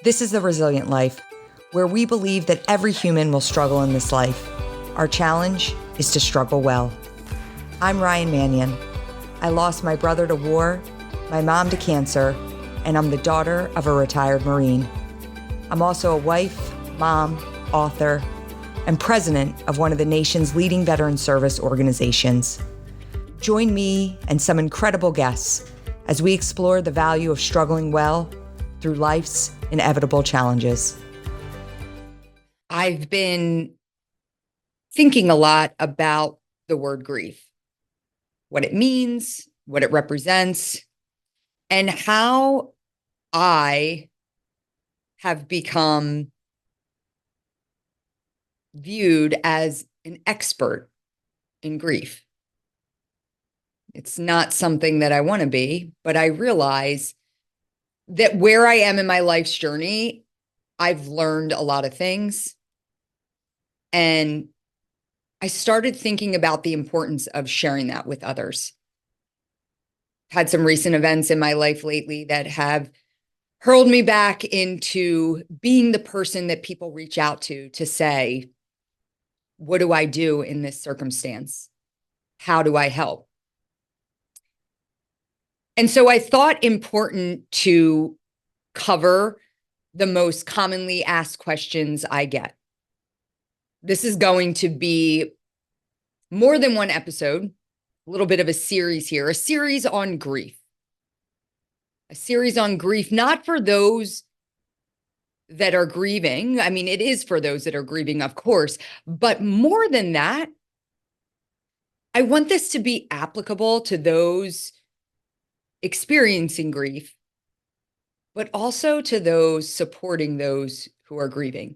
This is The Resilient Life, where we believe that every human will struggle in this life. Our challenge is to struggle well. I'm Ryan Manion. I lost my brother to war, my mom to cancer, and I'm the daughter of a retired Marine. I'm also a wife, mom, author, and president of one of the nation's leading veteran service organizations. Join me and some incredible guests as we explore the value of struggling well through life's inevitable challenges. I've been thinking a lot about the word grief, what it means, what it represents, and how I have become viewed as an expert in grief. It's not something that I want to be, but I realize that where I am in my life's journey, I've learned a lot of things. And I started thinking about the importance of sharing that with others. Had some recent events in my life lately that have hurled me back into being the person that people reach out to say, what do I do in this circumstance? How do I help? And so I thought important to cover the most commonly asked questions I get. This is going to be more than one episode, a little bit of a series here, a series on grief. A series on grief, not for those that are grieving. I mean, it is for those that are grieving, of course, but more than that, I want this to be applicable to those experiencing grief, but also to those supporting those who are grieving.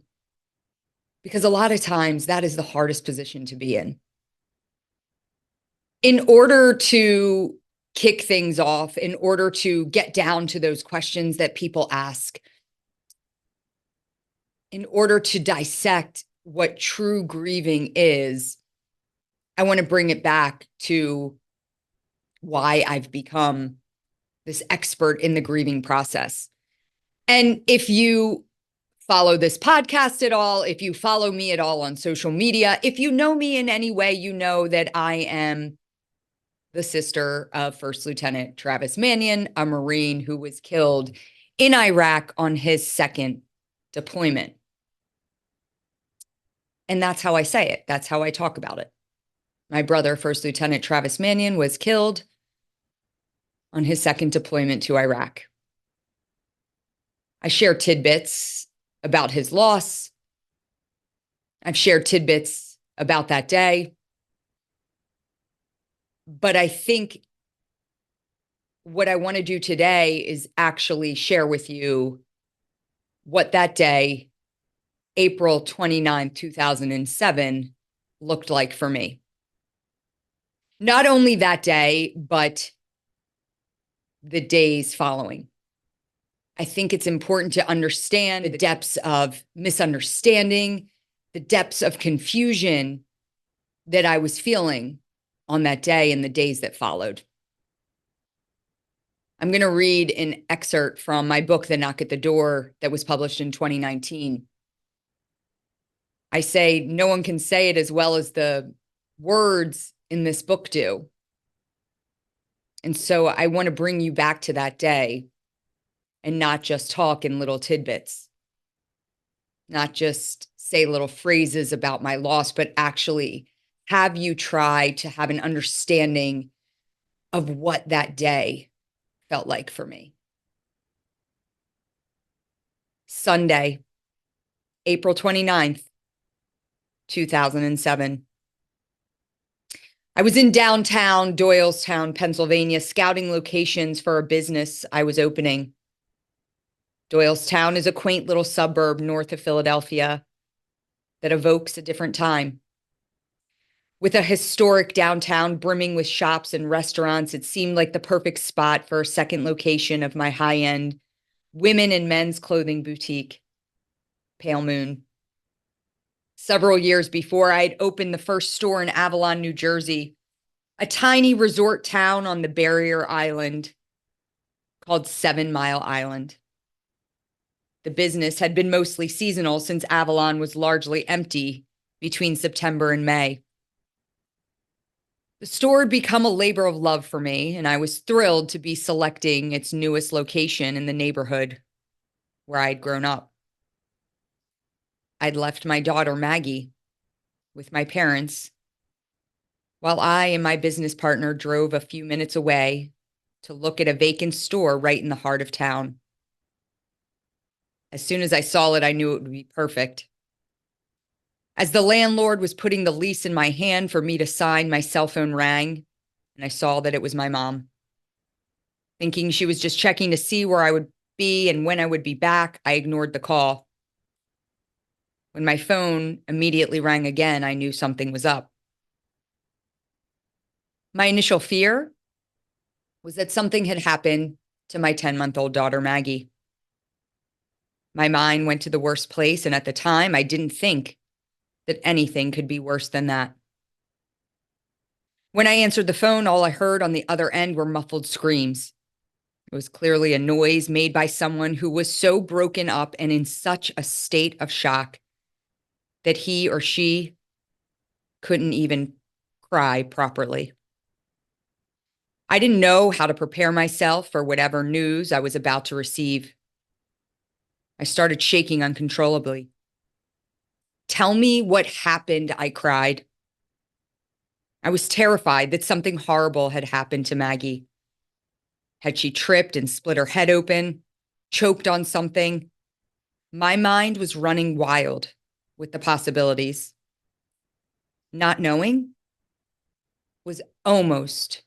Because a lot of times that is the hardest position to be in. In order to kick things off, in order to get down to those questions that people ask, in order to dissect what true grieving is, I want to bring it back to why I've become this expert in the grieving process. And if you follow this podcast at all, if you follow me at all on social media, if you know me in any way, you know that I am the sister of First Lieutenant Travis Manion, a Marine who was killed in Iraq on his second deployment. And that's how I say it. That's how I talk about it. My brother, First Lieutenant Travis Manion, was killed on his second deployment to Iraq. I share tidbits about his loss. I've shared tidbits about that day. But I think what I want to do today is actually share with you what that day, April 29th, 2007, looked like for me. Not only that day, but the days following. I think it's important to understand the depths of misunderstanding, the depths of confusion that I was feeling on that day and the days that followed. I'm going to read an excerpt from my book, The Knock at the Door, that was published in 2019. I say no one can say it as well as the words in this book do. And so I want to bring you back to that day and not just talk in little tidbits, not just say little phrases about my loss, but actually have you try to have an understanding of what that day felt like for me. Sunday, April 29th, 2007. I was in downtown Doylestown, Pennsylvania, scouting locations for a business I was opening. Doylestown is a quaint little suburb north of Philadelphia that evokes a different time. With a historic downtown brimming with shops and restaurants, it seemed like the perfect spot for a second location of my high-end women and men's clothing boutique, Pale Moon. Several years before, I had opened the first store in Avalon, New Jersey, a tiny resort town on the barrier island called 7 Mile Island. The business had been mostly seasonal since Avalon was largely empty between September and May. The store had become a labor of love for me, and I was thrilled to be selecting its newest location in the neighborhood where I'd grown up. I'd left my daughter, Maggie, with my parents, while I and my business partner drove a few minutes away to look at a vacant store right in the heart of town. As soon as I saw it, I knew it would be perfect. As the landlord was putting the lease in my hand for me to sign, my cell phone rang, and I saw that it was my mom. Thinking she was just checking to see where I would be and when I would be back, I ignored the call. When my phone immediately rang again, I knew something was up. My initial fear was that something had happened to my 10-month-old daughter, Maggie. My mind went to the worst place, and at the time, I didn't think that anything could be worse than that. When I answered the phone, all I heard on the other end were muffled screams. It was clearly a noise made by someone who was so broken up and in such a state of shock that he or she couldn't even cry properly. I didn't know how to prepare myself for whatever news I was about to receive. I started shaking uncontrollably. "Tell me what happened," I cried. I was terrified that something horrible had happened to Maggie. Had she tripped and split her head open, choked on something? My mind was running wild with the possibilities. Not knowing was almost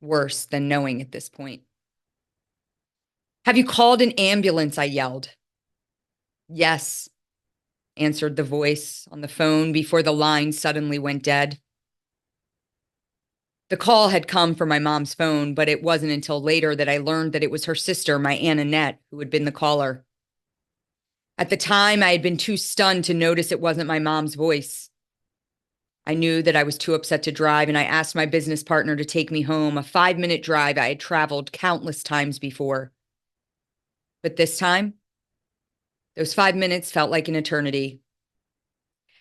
worse than knowing at this point. "Have you called an ambulance?" I yelled. "Yes," answered the voice on the phone before the line suddenly went dead. The call had come from my mom's phone, but it wasn't until later that I learned that it was her sister, my Aunt Annette, who had been the caller. At the time, I had been too stunned to notice it wasn't my mom's voice. I knew that I was too upset to drive, and I asked my business partner to take me home, a 5-minute drive I had traveled countless times before. But this time, those 5 minutes felt like an eternity.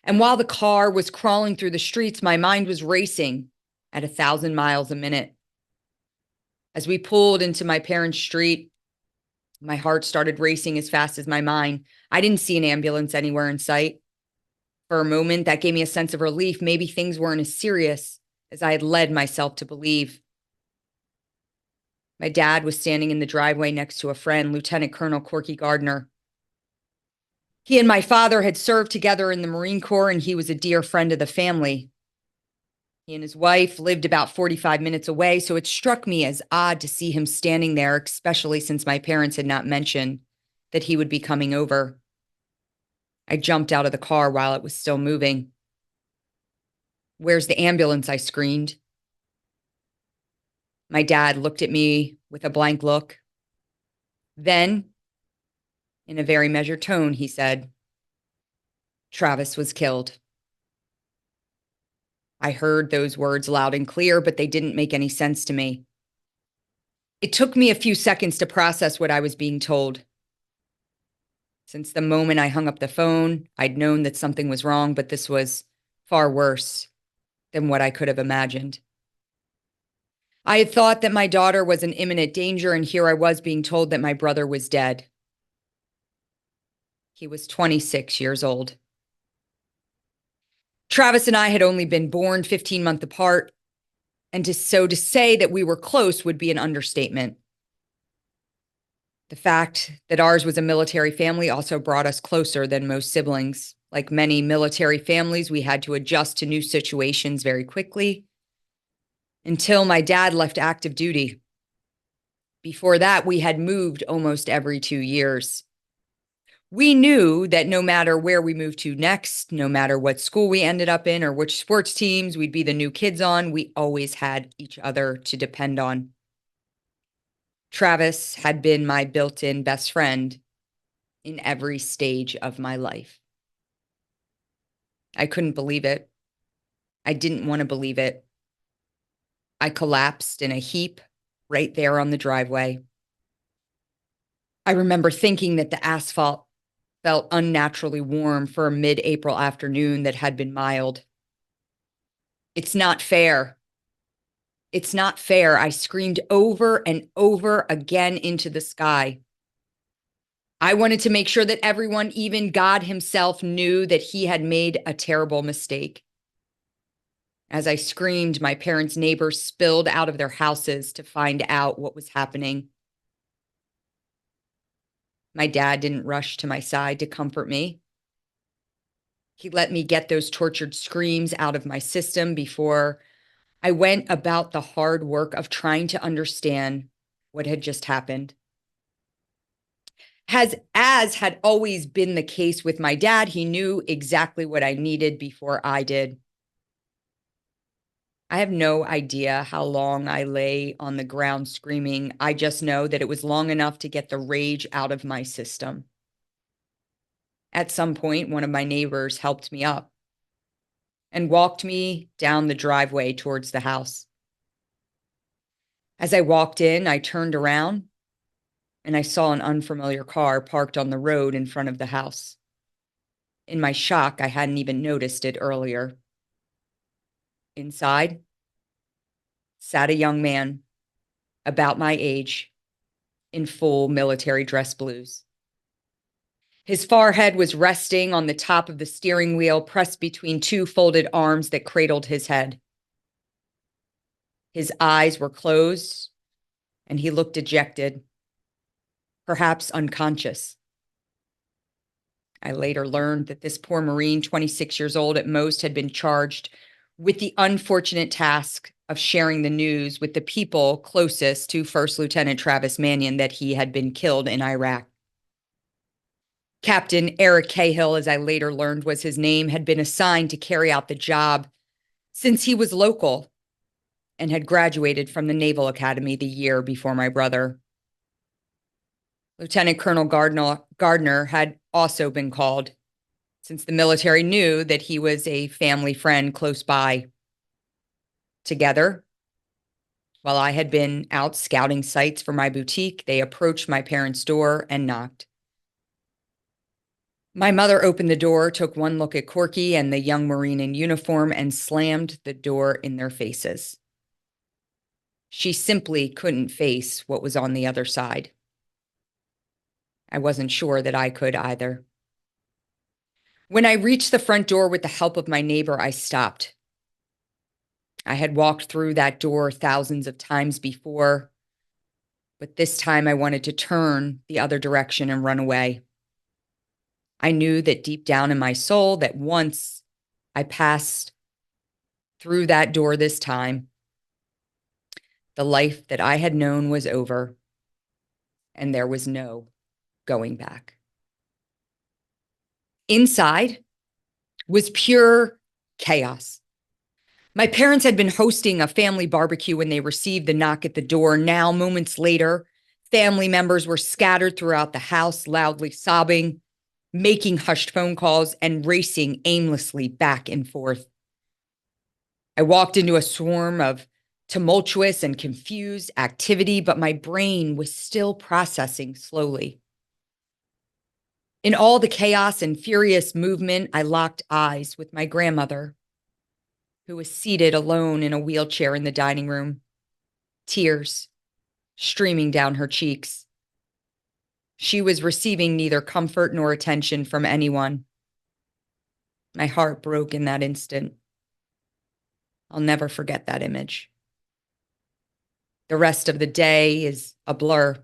And while the car was crawling through the streets, my mind was racing at 1,000 miles a minute. As we pulled into my parents' street, my heart started racing as fast as my mind. I didn't see an ambulance anywhere in sight. For a moment, that gave me a sense of relief. Maybe things weren't as serious as I had led myself to believe. My dad was standing in the driveway next to a friend, Lieutenant Colonel Corky Gardner. He and my father had served together in the Marine Corps, and he was a dear friend of the family. He and his wife lived about 45 minutes away, so it struck me as odd to see him standing there, especially since my parents had not mentioned that he would be coming over. I jumped out of the car while it was still moving. "Where's the ambulance?" I screamed. My dad looked at me with a blank look. Then, in a very measured tone, he said, "Travis was killed." I heard those words loud and clear, but they didn't make any sense to me. It took me a few seconds to process what I was being told. Since the moment I hung up the phone, I'd known that something was wrong, but this was far worse than what I could have imagined. I had thought that my daughter was in imminent danger, and here I was being told that my brother was dead. He was 26 years old. Travis and I had only been born 15 months apart, and to say that we were close would be an understatement. The fact that ours was a military family also brought us closer than most siblings. Like many military families, we had to adjust to new situations very quickly until my dad left active duty. Before that, we had moved almost every 2 years. We knew that no matter where we moved to next, no matter what school we ended up in or which sports teams we'd be the new kids on, we always had each other to depend on. Travis had been my built-in best friend in every stage of my life. I couldn't believe it. I didn't want to believe it. I collapsed in a heap right there on the driveway. I remember thinking that the asphalt felt unnaturally warm for a mid-April afternoon that had been mild. It's not fair. It's not fair. I screamed over and over again into the sky. I wanted to make sure that everyone, even God himself, knew that he had made a terrible mistake. As I screamed, my parents' neighbors spilled out of their houses to find out what was happening. My dad didn't rush to my side to comfort me. He let me get those tortured screams out of my system before I went about the hard work of trying to understand what had just happened. As had always been the case with my dad, he knew exactly what I needed before I did. I have no idea how long I lay on the ground screaming. I just know that it was long enough to get the rage out of my system. At some point, one of my neighbors helped me up and walked me down the driveway towards the house. As I walked in, I turned around and I saw an unfamiliar car parked on the road in front of the house. In my shock, I hadn't even noticed it earlier. Inside sat a young man about my age in full military dress blues. His forehead was resting on the top of the steering wheel, pressed between two folded arms that cradled his head. His eyes were closed, and he looked dejected, perhaps unconscious. I later learned that this poor Marine, 26 years old at most, had been charged with the unfortunate task of sharing the news with the people closest to First Lieutenant Travis Manion that he had been killed in Iraq. Captain Eric Cahill, as I later learned was his name, had been assigned to carry out the job since he was local and had graduated from the Naval Academy the year before my brother. Lieutenant Colonel Gardner had also been called, since the military knew that he was a family friend close by. Together, while I had been out scouting sites for my boutique, they approached my parents' door and knocked. My mother opened the door, took one look at Corky and the young Marine in uniform, and slammed the door in their faces. She simply couldn't face what was on the other side. I wasn't sure that I could either. When I reached the front door with the help of my neighbor, I stopped. I had walked through that door thousands of times before, but this time I wanted to turn the other direction and run away. I knew that deep down in my soul that once I passed through that door this time, the life that I had known was over, and there was no going back. Inside was pure chaos. My parents had been hosting a family barbecue when they received the knock at the door. Now, moments later, family members were scattered throughout the house, loudly sobbing, making hushed phone calls, and racing aimlessly back and forth. I walked into a swarm of tumultuous and confused activity, but my brain was still processing slowly. In all the chaos and furious movement, I locked eyes with my grandmother, who was seated alone in a wheelchair in the dining room, tears streaming down her cheeks. She was receiving neither comfort nor attention from anyone. My heart broke in that instant. I'll never forget that image. The rest of the day is a blur.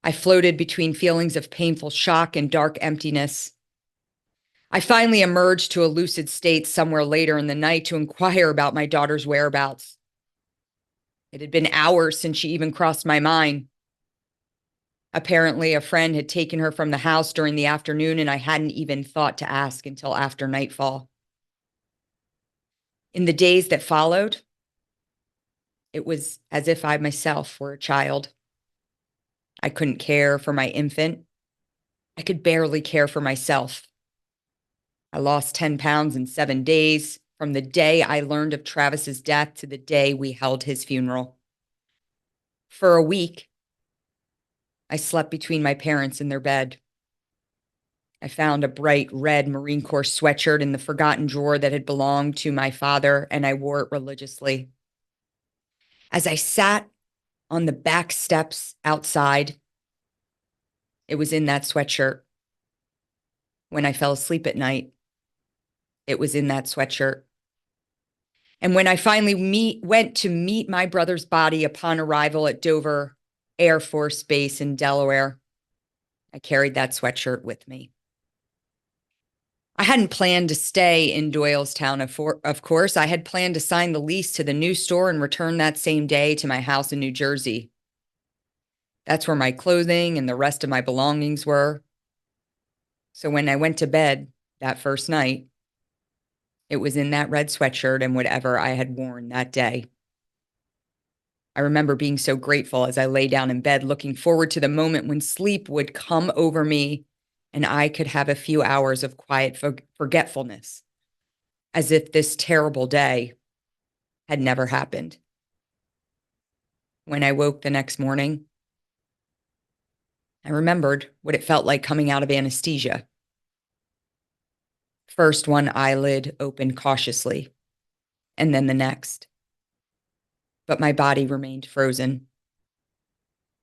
I floated between feelings of painful shock and dark emptiness. I finally emerged to a lucid state somewhere later in the night to inquire about my daughter's whereabouts. It had been hours since she even crossed my mind. Apparently, a friend had taken her from the house during the afternoon, and I hadn't even thought to ask until after nightfall. In the days that followed, it was as if I myself were a child. I couldn't care for my infant. I could barely care for myself. I lost 10 pounds in 7 days, from the day I learned of Travis's death to the day we held his funeral. For a week, I slept between my parents in their bed. I found a bright red Marine Corps sweatshirt in the forgotten drawer that had belonged to my father, and I wore it religiously. As I sat on the back steps outside, it was in that sweatshirt. When I fell asleep at night, it was in that sweatshirt. And when I finally went to meet my brother's body upon arrival at Dover Air Force Base in Delaware, I carried that sweatshirt with me. I hadn't planned to stay in Doylestown, of course. I had planned to sign the lease to the new store and return that same day to my house in New Jersey. That's where my clothing and the rest of my belongings were. So when I went to bed that first night, it was in that red sweatshirt and whatever I had worn that day. I remember being so grateful as I lay down in bed, looking forward to the moment when sleep would come over me and I could have a few hours of quiet forgetfulness, as if this terrible day had never happened. When I woke the next morning, I remembered what it felt like coming out of anesthesia. First, one eyelid opened cautiously, and then the next. But my body remained frozen.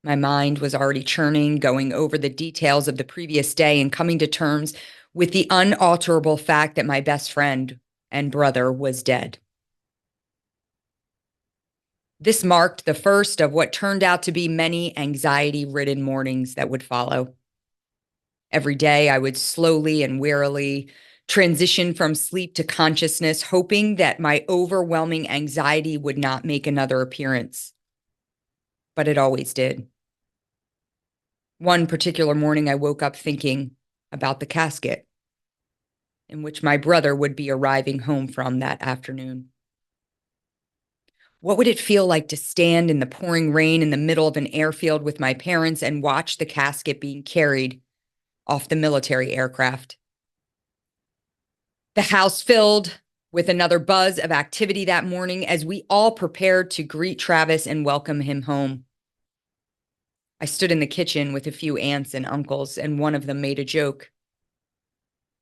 My mind was already churning, going over the details of the previous day and coming to terms with the unalterable fact that my best friend and brother was dead. This marked the first of what turned out to be many anxiety-ridden mornings that would follow. Every day, I would slowly and wearily transition from sleep to consciousness, hoping that my overwhelming anxiety would not make another appearance. But it always did. One particular morning, I woke up thinking about the casket in which my brother would be arriving home from that afternoon. What would it feel like to stand in the pouring rain in the middle of an airfield with my parents and watch the casket being carried off the military aircraft? The house filled with another buzz of activity that morning as we all prepared to greet Travis and welcome him home. I stood in the kitchen with a few aunts and uncles, and one of them made a joke.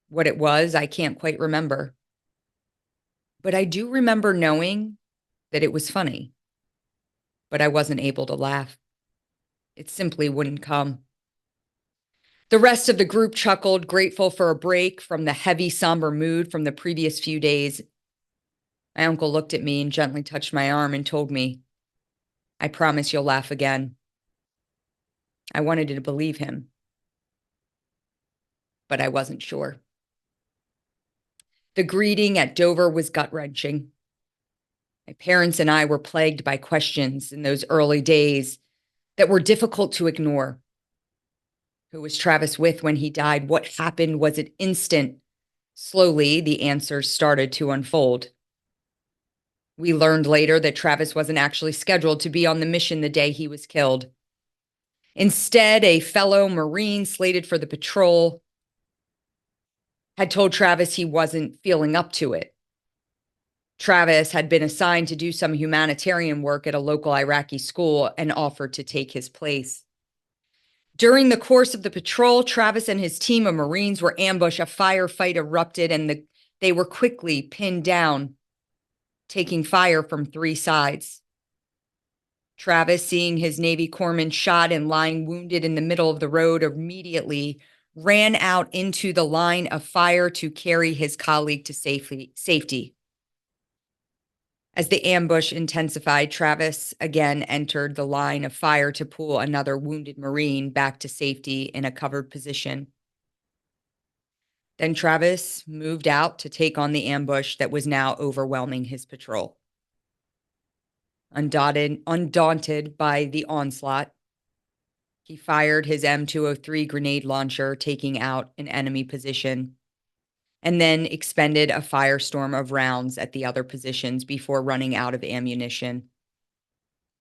What it was, I can't quite remember. But I do remember knowing that it was funny. But I wasn't able to laugh. It simply wouldn't come. The rest of the group chuckled, grateful for a break from the heavy, somber mood from the previous few days. My uncle looked at me and gently touched my arm and told me, "I promise you'll laugh again." I wanted to believe him, but I wasn't sure. The greeting at Dover was gut-wrenching. My parents and I were plagued by questions in those early days that were difficult to ignore. Who was Travis with when he died? What happened? Was it instant? Slowly, the answers started to unfold. We learned later that Travis wasn't actually scheduled to be on the mission the day he was killed. Instead, a fellow Marine slated for the patrol had told Travis he wasn't feeling up to it. Travis had been assigned to do some humanitarian work at a local Iraqi school and offered to take his place. During the course of the patrol, Travis and his team of Marines were ambushed. A firefight erupted and they were quickly pinned down, taking fire from three sides. Travis, seeing his Navy corpsman shot and lying wounded in the middle of the road, immediately ran out into the line of fire to carry his colleague to safety. As the ambush intensified, Travis again entered the line of fire to pull another wounded Marine back to safety in a covered position. Then Travis moved out to take on the ambush that was now overwhelming his patrol. Undaunted by the onslaught, he fired his M203 grenade launcher, taking out an enemy position, and then expended a firestorm of rounds at the other positions before running out of ammunition.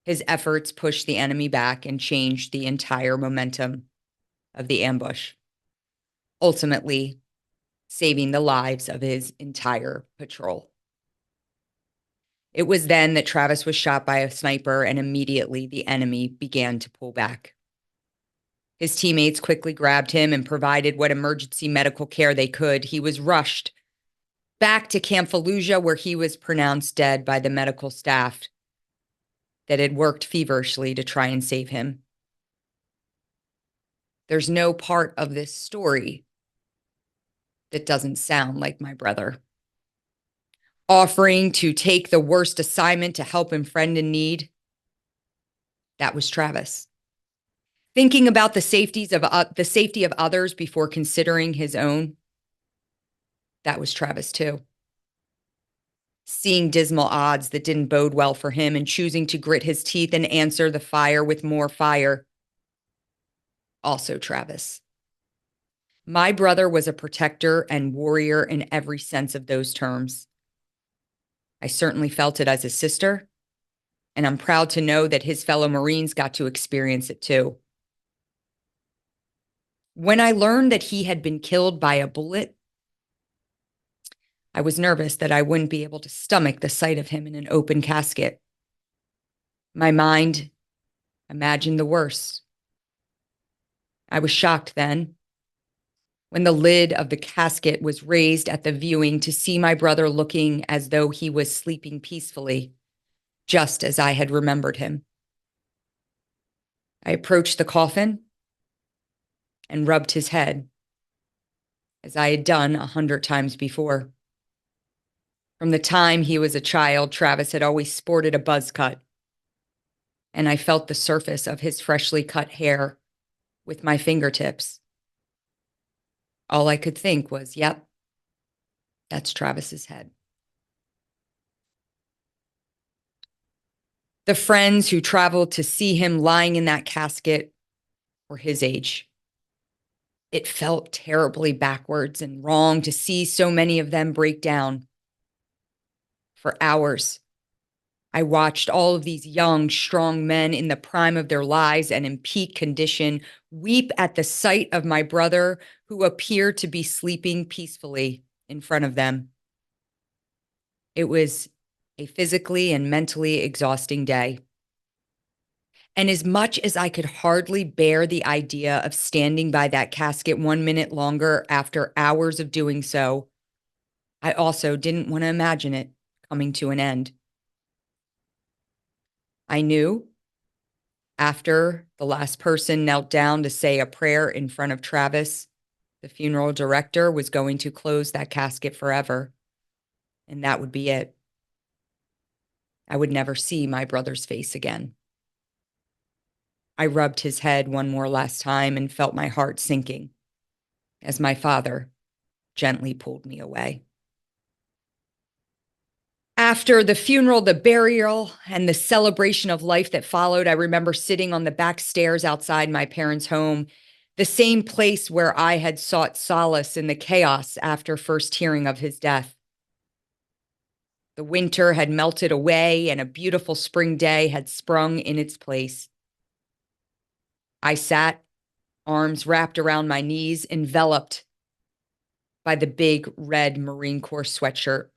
His efforts pushed the enemy back and changed the entire momentum of the ambush, ultimately saving the lives of his entire patrol. It was then that Travis was shot by a sniper, and immediately the enemy began to pull back. His teammates quickly grabbed him and provided what emergency medical care they could. He was rushed back to Camp Fallujah, where he was pronounced dead by the medical staff that had worked feverishly to try and save him. There's no part of this story that doesn't sound like my brother. Offering to take the worst assignment to help a friend in need, that was Travis. Thinking about the safety of others before considering his own, that was Travis too. Seeing dismal odds that didn't bode well for him and choosing to grit his teeth and answer the fire with more fire, also Travis. My brother was a protector and warrior in every sense of those terms. I certainly felt it as a sister, and I'm proud to know that his fellow Marines got to experience it too. When I learned that he had been killed by a bullet, I was nervous that I wouldn't be able to stomach the sight of him in an open casket. My mind imagined the worst. I was shocked then, when the lid of the casket was raised at the viewing, to see my brother looking as though he was sleeping peacefully, just as I had remembered him. I approached the coffin and rubbed his head, as I had done 100 times before. From the time he was a child, Travis had always sported a buzz cut, and I felt the surface of his freshly cut hair with my fingertips. All I could think was, yep, that's Travis's head. The friends who traveled to see him lying in that casket were his age. It felt terribly backwards and wrong to see so many of them break down. For hours, I watched all of these young, strong men in the prime of their lives and in peak condition weep at the sight of my brother, who appeared to be sleeping peacefully in front of them. It was a physically and mentally exhausting day. And as much as I could hardly bear the idea of standing by that casket 1 minute longer after hours of doing so, I also didn't want to imagine it coming to an end. I knew after the last person knelt down to say a prayer in front of Travis, the funeral director was going to close that casket forever, and that would be it. I would never see my brother's face again. I rubbed his head one more last time and felt my heart sinking as my father gently pulled me away. After the funeral, the burial, and the celebration of life that followed, I remember sitting on the back stairs outside my parents' home, the same place where I had sought solace in the chaos after first hearing of his death. The winter had melted away and a beautiful spring day had sprung in its place. I sat, arms wrapped around my knees, enveloped by the big red Marine Corps sweatshirt.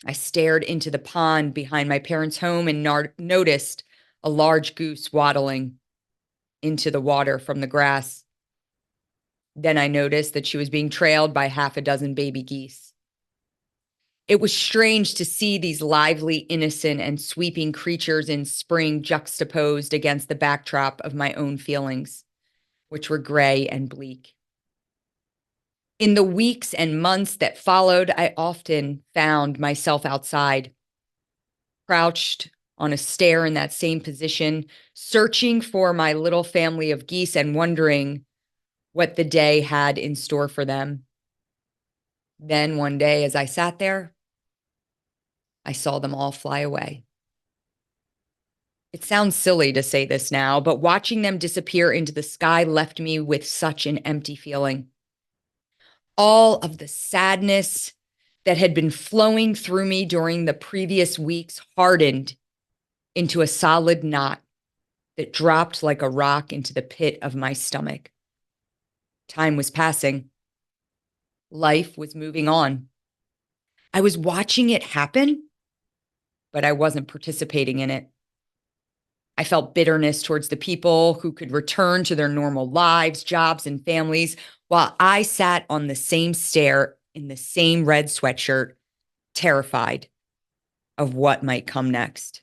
I stared into the pond behind my parents' home and noticed a large goose waddling into the water from the grass. Then I noticed that she was being trailed by half a dozen baby geese. It was strange to see these lively, innocent, and sweeping creatures in spring juxtaposed against the backdrop of my own feelings, which were gray and bleak. In the weeks and months that followed, I often found myself outside, crouched on a stair in that same position, searching for my little family of geese and wondering what the day had in store for them. Then one day, as I sat there, I saw them all fly away. It sounds silly to say this now, but watching them disappear into the sky left me with such an empty feeling. All of the sadness that had been flowing through me during the previous weeks hardened into a solid knot that dropped like a rock into the pit of my stomach. Time was passing. Life was moving on. I was watching it happen, but I wasn't participating in it. I felt bitterness towards the people who could return to their normal lives, jobs, and families, while I sat on the same stair in the same red sweatshirt, terrified of what might come next.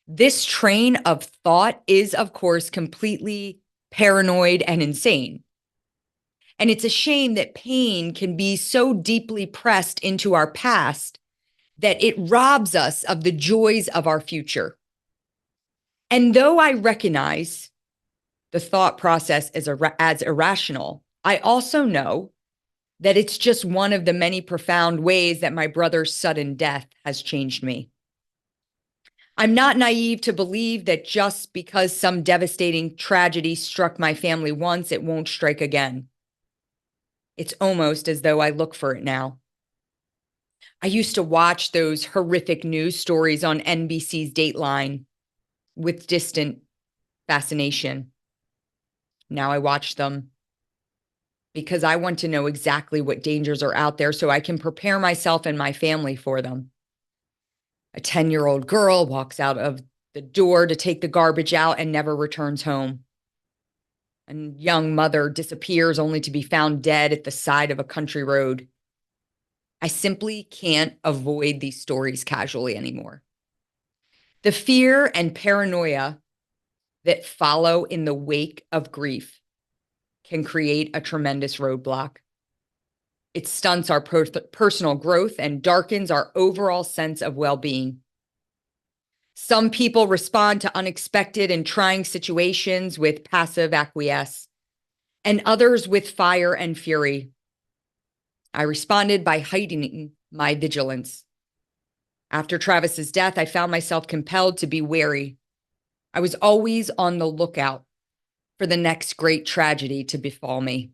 This train of thought is, of course, completely paranoid and insane. And it's a shame that pain can be so deeply pressed into our past that it robs us of the joys of our future. And though I recognize the thought process as irrational, I also know that it's just one of the many profound ways that my brother's sudden death has changed me. I'm not naive to believe that just because some devastating tragedy struck my family once, it won't strike again. It's almost as though I look for it now. I used to watch those horrific news stories on NBC's Dateline with distant fascination. Now I watch them because I want to know exactly what dangers are out there so I can prepare myself and my family for them. A 10-year-old girl walks out of the door to take the garbage out and never returns home. A young mother disappears only to be found dead at the side of a country road. I simply can't avoid these stories casually anymore. The fear and paranoia that follow in the wake of grief can create a tremendous roadblock. It stunts our personal growth and darkens our overall sense of well-being. Some people respond to unexpected and trying situations with passive acquiesce, and others with fire and fury. I responded by heightening my vigilance. After Travis's death, I found myself compelled to be wary. I was always on the lookout for the next great tragedy to befall me.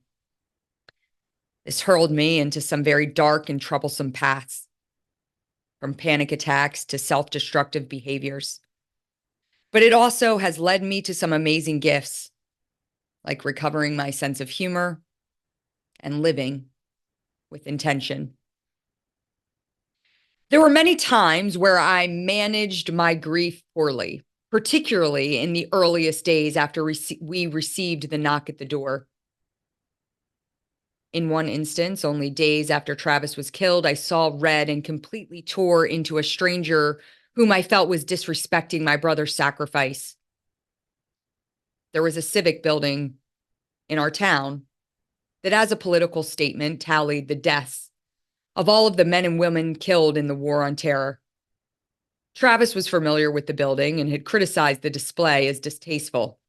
This hurled me into some very dark and troublesome paths, from panic attacks to self-destructive behaviors. But it also has led me to some amazing gifts, like recovering my sense of humor and living with intention. There were many times where I managed my grief poorly, particularly in the earliest days after we received the knock at the door. In one instance, only days after Travis was killed, I saw red and completely tore into a stranger whom I felt was disrespecting my brother's sacrifice. There was a civic building in our town that, as a political statement, tallied the deaths of all of the men and women killed in the War on Terror. Travis was familiar with the building and had criticized the display as distasteful.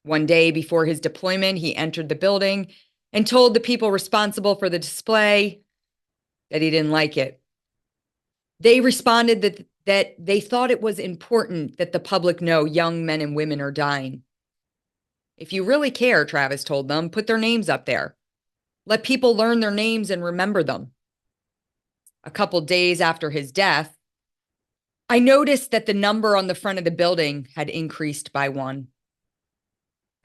One day before his deployment, he entered the building and told the people responsible for the display that he didn't like it. They responded that they thought it was important that the public know young men and women are dying. If you really care, Travis told them, put their names up there. Let people learn their names and remember them. A couple days after his death, I noticed that the number on the front of the building had increased by 1.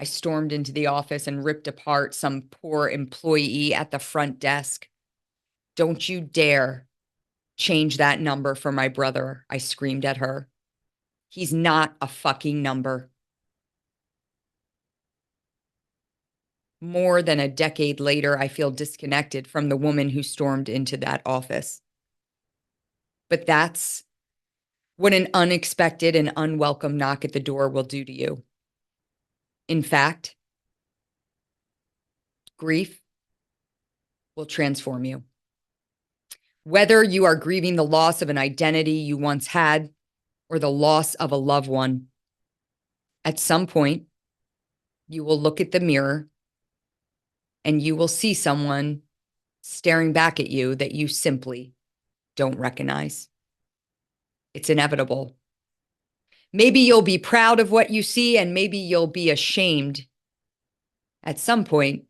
I stormed into the office and ripped apart some poor employee at the front desk. Don't you dare change that number for my brother, I screamed at her. He's not a fucking number. More than a decade later, I feel disconnected from the woman who stormed into that office. But that's what an unexpected and unwelcome knock at the door will do to you. In fact, grief will transform you. Whether you are grieving the loss of an identity you once had or the loss of a loved one, at some point, you will look at the mirror and you will see someone staring back at you that you simply don't recognize. It's inevitable. Maybe you'll be proud of what you see, and maybe you'll be ashamed. At some point,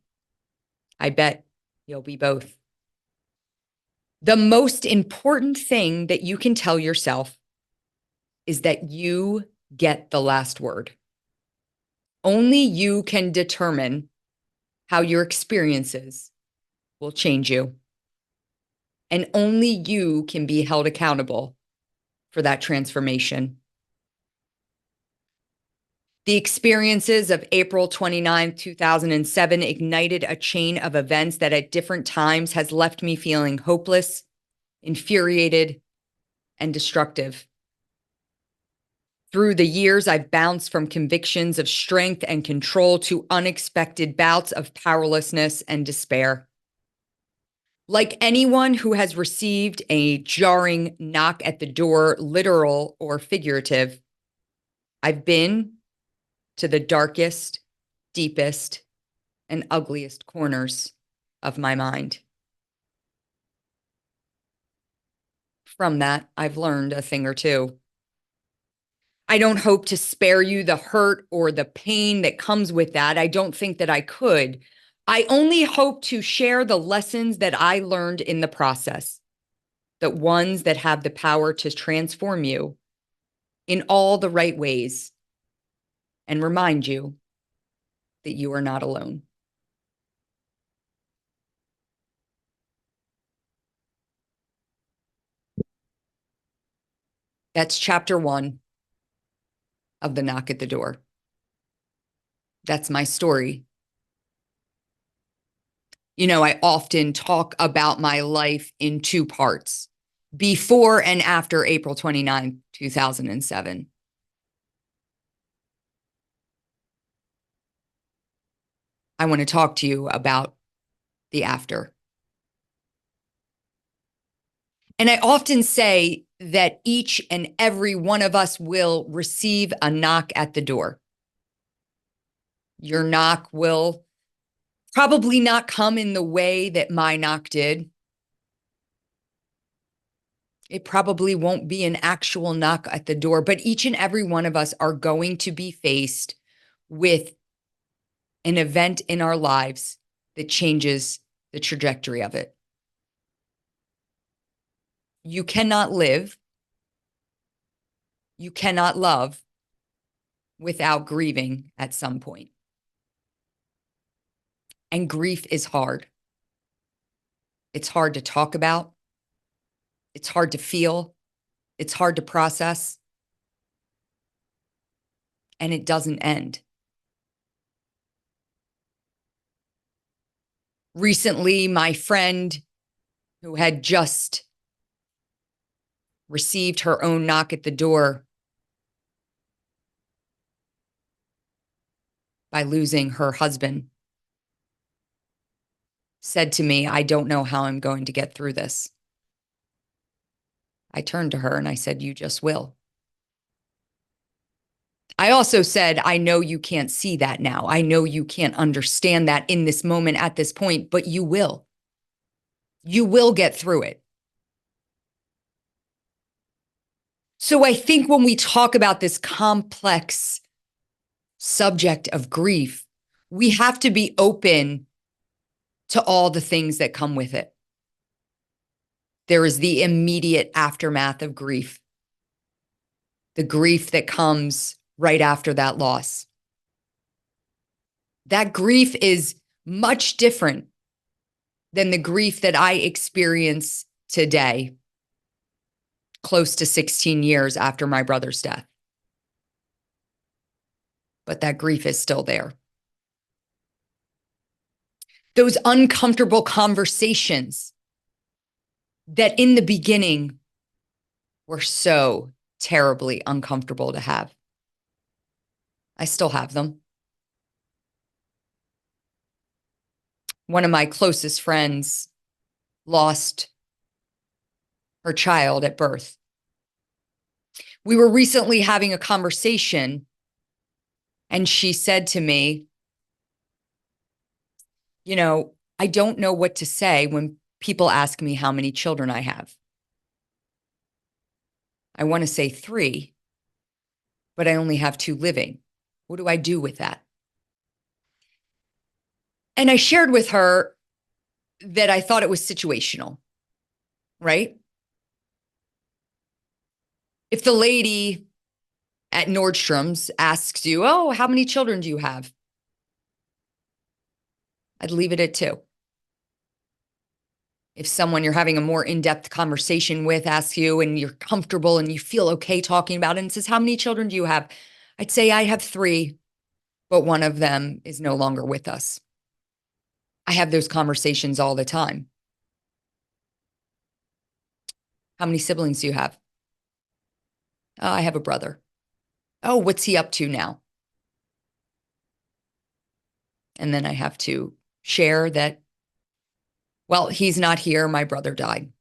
I bet you'll be both. The most important thing that you can tell yourself is that you get the last word. Only you can determine how your experiences will change you. And only you can be held accountable for that transformation. The experiences of April 29, 2007 ignited a chain of events that at different times has left me feeling hopeless, infuriated, and destructive. Through the years, I've bounced from convictions of strength and control to unexpected bouts of powerlessness and despair. Like anyone who has received a jarring knock at the door, literal or figurative, I've been to the darkest, deepest, and ugliest corners of my mind. From that, I've learned a thing or two. I don't hope to spare you the hurt or the pain that comes with that. I don't think that I could. I only hope to share the lessons that I learned in the process, the ones that have the power to transform you in all the right ways, and remind you that you are not alone. That's chapter 1 of The Knock at the Door. That's my story. You know, I often talk about my life in 2 parts, before and after April 29, 2007. I want to talk to you about the after. And I often say that each and every one of us will receive a knock at the door. Your knock will probably not come in the way that my knock did. It probably won't be an actual knock at the door, but each and every one of us are going to be faced with an event in our lives that changes the trajectory of it. You cannot live, you cannot love without grieving at some point. And grief is hard. It's hard to talk about. It's hard to feel. It's hard to process. And it doesn't end. Recently, my friend who had just received her own knock at the door by losing her husband said to me, "I don't know how I'm going to get through this." I turned to her and I said, "You just will." I also said, "I know you can't see that now. I know you can't understand that in this moment at this point, but you will. You will get through it." So I think when we talk about this complex subject of grief, we have to be open to all the things that come with it. There is the immediate aftermath of grief, the grief that comes right after that loss. That grief is much different than the grief that I experience today, close to 16 years after my brother's death. But that grief is still there. Those uncomfortable conversations that in the beginning were so terribly uncomfortable to have. I still have them. One of my closest friends lost her child at birth. We were recently having a conversation, and she said to me, "You know, I don't know what to say when people ask me how many children I have. I want to say 3, but I only have 2 living. What do I do with that?" And I shared with her that I thought it was situational, right? If the lady at Nordstrom's asks you, "Oh, how many children do you have?" I'd leave it at 2. If someone you're having a more in-depth conversation with asks you and you're comfortable and you feel okay talking about it and says, "How many children do you have?" I'd say, "I have 3, but one of them is no longer with us. I have those conversations all the time. How many siblings do you have? I have a brother. Oh, what's he up to now? And then I have to share that, well, he's not here. My brother died.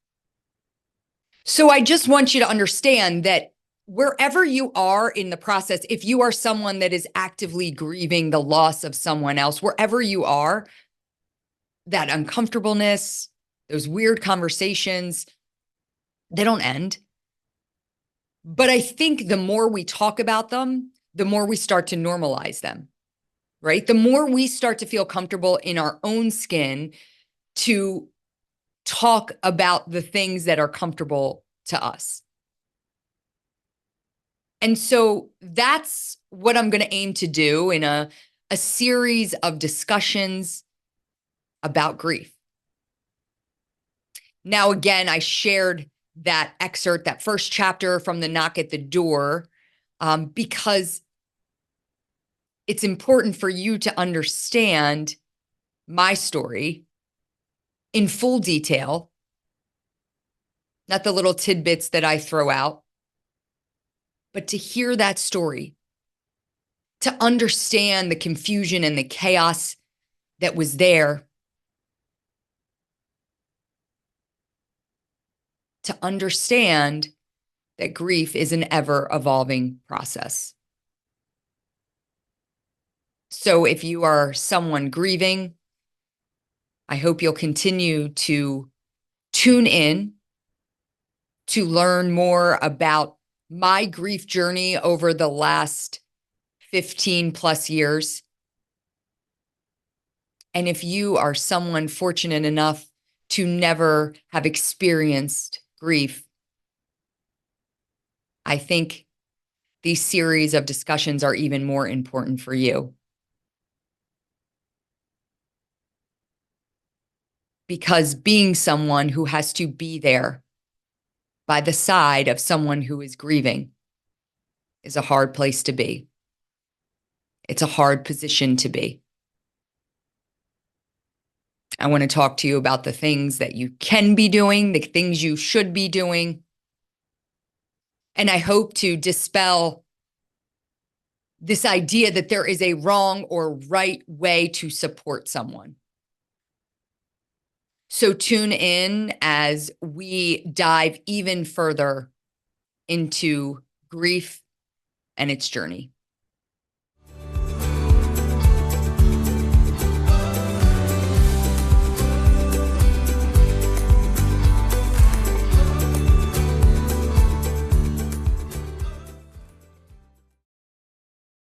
So I just want you to understand that wherever you are in the process, if you are someone that is actively grieving the loss of someone else, wherever you are, that uncomfortableness, those weird conversations, they don't end. But I think the more we talk about them, the more we start to normalize them, right? The more we start to feel comfortable in our own skin to talk about the things that are comfortable to us. And so that's what I'm going to aim to do in a series of discussions about grief. Now, again, I shared that excerpt, that first chapter from The Knock at the Door, because it's important for you to understand my story in full detail, not the little tidbits that I throw out, but to hear that story, to understand the confusion and the chaos that was there, to understand that grief is an ever-evolving process. So if you are someone grieving, I hope you'll continue to tune in to learn more about my grief journey over the last 15 plus years. And if you are someone fortunate enough to never have experienced grief, I think these series of discussions are even more important for you. Because being someone who has to be there by the side of someone who is grieving is a hard place to be. It's a hard position to be. I want to talk to you about the things that you can be doing, the things you should be doing. And I hope to dispel this idea that there is a wrong or right way to support someone. So tune in as we dive even further into grief and its journey.